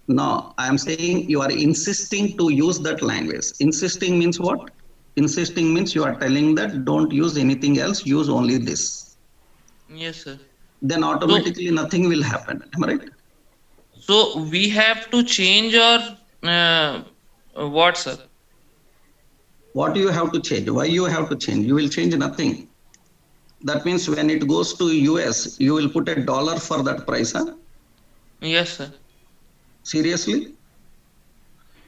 No, I am saying you are insisting to use that language. Insisting means what? Insisting means you are telling that don't use anything else, use only this. Yes, sir. Then automatically nothing will happen. Am I right? So we have to change our what, sir? What do you have to change? Why you have to change? You will change nothing. That means when it goes to US, you will put $1 for that price, huh? Yes, sir. Seriously?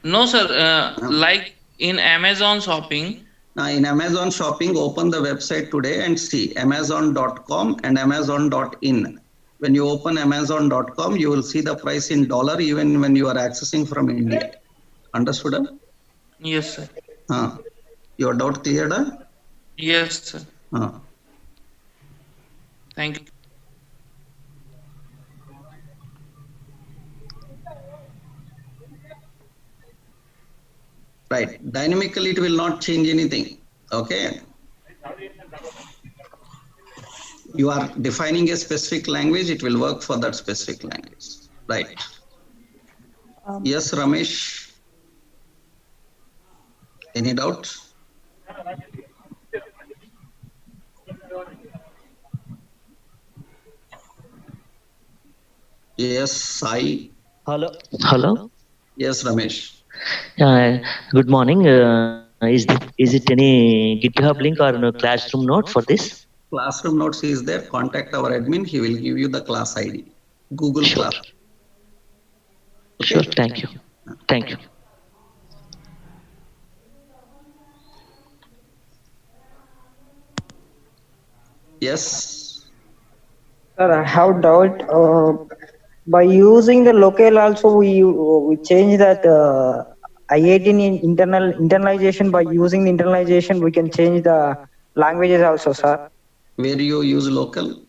No, sir. Like in Amazon shopping. In Amazon shopping, open the website today and see amazon.com and amazon.in. When you open amazon.com, you will see the price in dollar even when you are accessing from India. Understood? Yes, sir. Your doubt cleared? Yes, sir. Thank you. Right. Dynamically, it will not change anything. Okay. You are defining a specific language, it will work for that specific language. Right. Yes, Ramesh. Any doubt? Yes, Sai. Hello. Hello. Yes, Ramesh. Good morning. Is it any GitHub link or no classroom note for this? Classroom notes is there. Contact our admin. He will give you the class ID. Google Sure. Class. Okay? Sure. Thank you. Thank you. Yes. Sir, I have doubt. By using the local also, we change that I18 in internalization. By using the internalization, we can change the languages also, sir. Where you use local?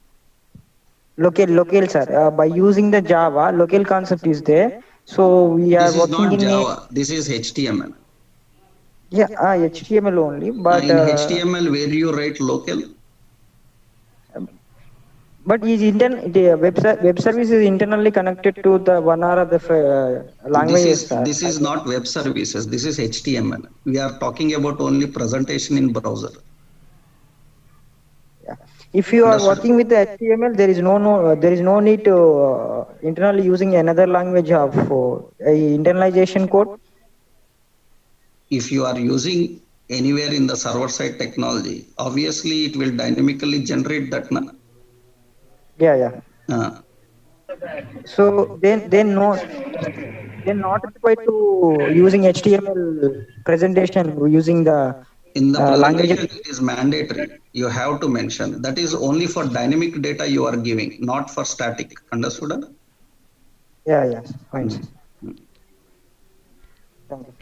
Local, sir. By using the Java, local concept is there. So we are This is working not in Java. This is HTML. Yeah, HTML only. But in HTML, where you write local? But the web service is internally connected to the one or the languages. This is not web services. This is HTML. We are talking about only presentation in browser. Yeah. If you are working with the HTML, there is no need to internally using another language of internalization code. If you are using anywhere in the server side technology, obviously it will dynamically generate that. Yeah. So then not required to using HTML presentation using the in the presentation it is mandatory. You have to mention that is only for dynamic data you are giving, not for static. Understood? Yeah. Fine. Thank you.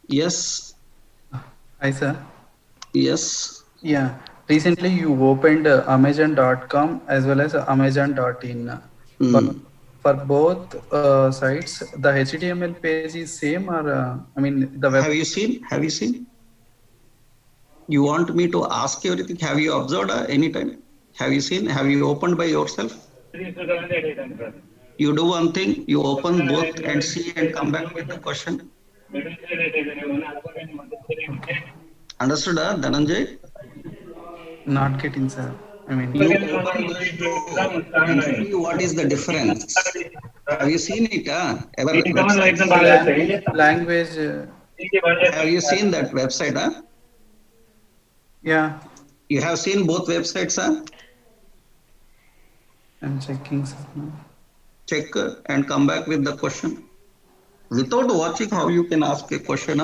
Yes. Hi, sir. Yes. Yeah. Recently, you opened Amazon.com as well as Amazon.in. For both sites, the HTML page is same, or I mean, the web. Have you seen? You want me to ask you everything? Have you observed anytime? Have you seen? Have you opened by yourself? You do one thing. You open both and see and come back with the question. Understood, Dhananjay? Not getting, sir. I mean, you open those two and see what is the difference. Have you seen it? Ever? Language. Have you seen that website? Yeah. You have seen both websites? I'm checking, sir. Check and come back with the question. Without watching, how you can ask a question?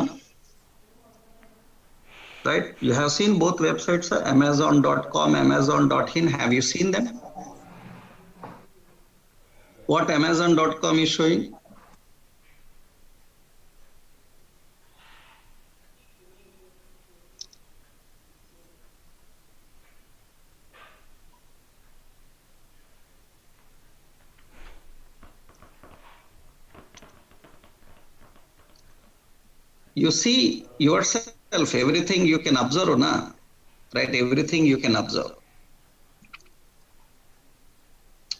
Right? You have seen both websites, Amazon.com, Amazon.in. Have you seen them? What Amazon.com is showing? You see yourself, everything you can observe, right? Everything you can observe.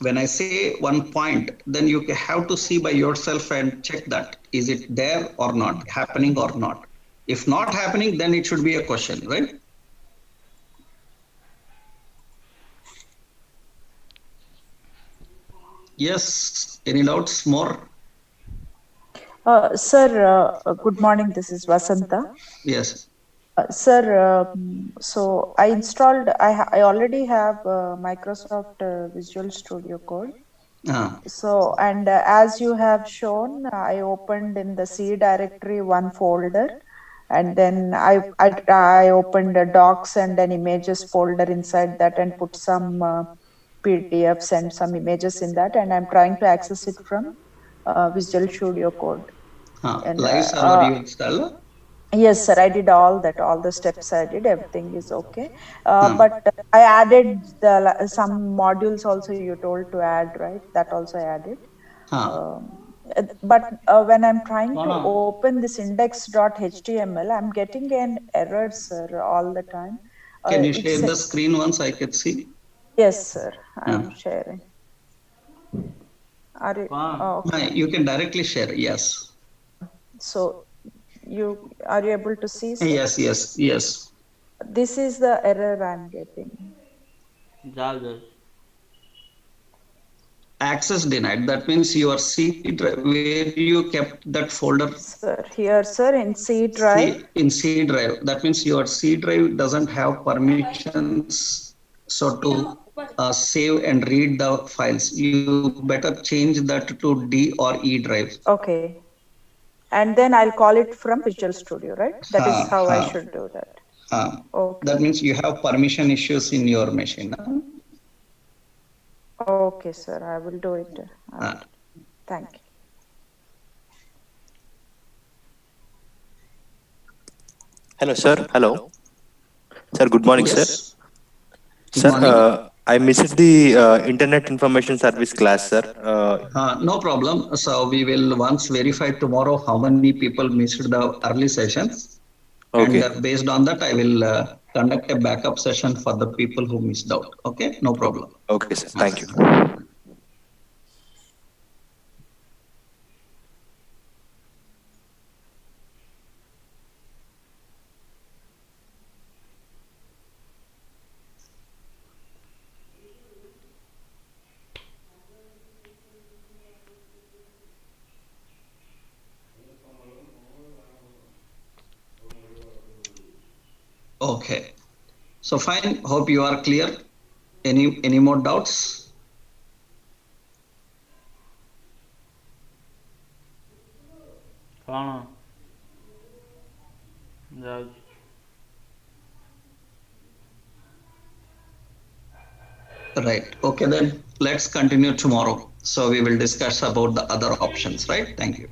When I say one point, then you have to see by yourself and check that. Is it there or not, happening or not? If not happening, then it should be a question, right? Yes, any doubts more? Sir, good morning. This is Vasanta. Yes. Sir, so I installed, I already have Microsoft Visual Studio Code. So, and as you have shown, I opened in the C directory one folder, and then I opened the docs and an images folder inside that and put some PDFs and some images in that, and I'm trying to access it from Visual Studio Code. And, live server you install? Yes, sir. I did all that. All the steps I did. Everything is okay. But I added some modules also. You told to add, right? That also I added. But when I'm trying to open this index.html, I'm getting an error, sir, all the time. Can you share the screen once I can see? Yes, sir. I'm sharing. Are you? Okay. You can directly share. Yes. So. Are you able to see? Sir? Yes. This is the error I'm getting. Access denied. That means your C drive, where you kept that folder. Sir, here, sir, in C drive. In C drive. That means your C drive doesn't have permissions. So to save and read the files, you better change that to D or E drive. Okay. And then I'll call it from Visual Studio, right? That is how I should do that. Okay. That means you have permission issues in your machine. Okay, sir. I will do it. Thank you. Hello, sir. Hello. Sir, good morning, sir. Sir, I missed the Internet Information Service class, sir. No problem. So we will once verify tomorrow how many people missed the early sessions. Okay. And based on that, I will conduct a backup session for the people who missed out. Okay, no problem. Okay, sir. Thank you. Okay. So fine. Hope you are clear. Any more doubts? Right. Okay, then let's continue tomorrow. So we will discuss about the other options, right? Thank you.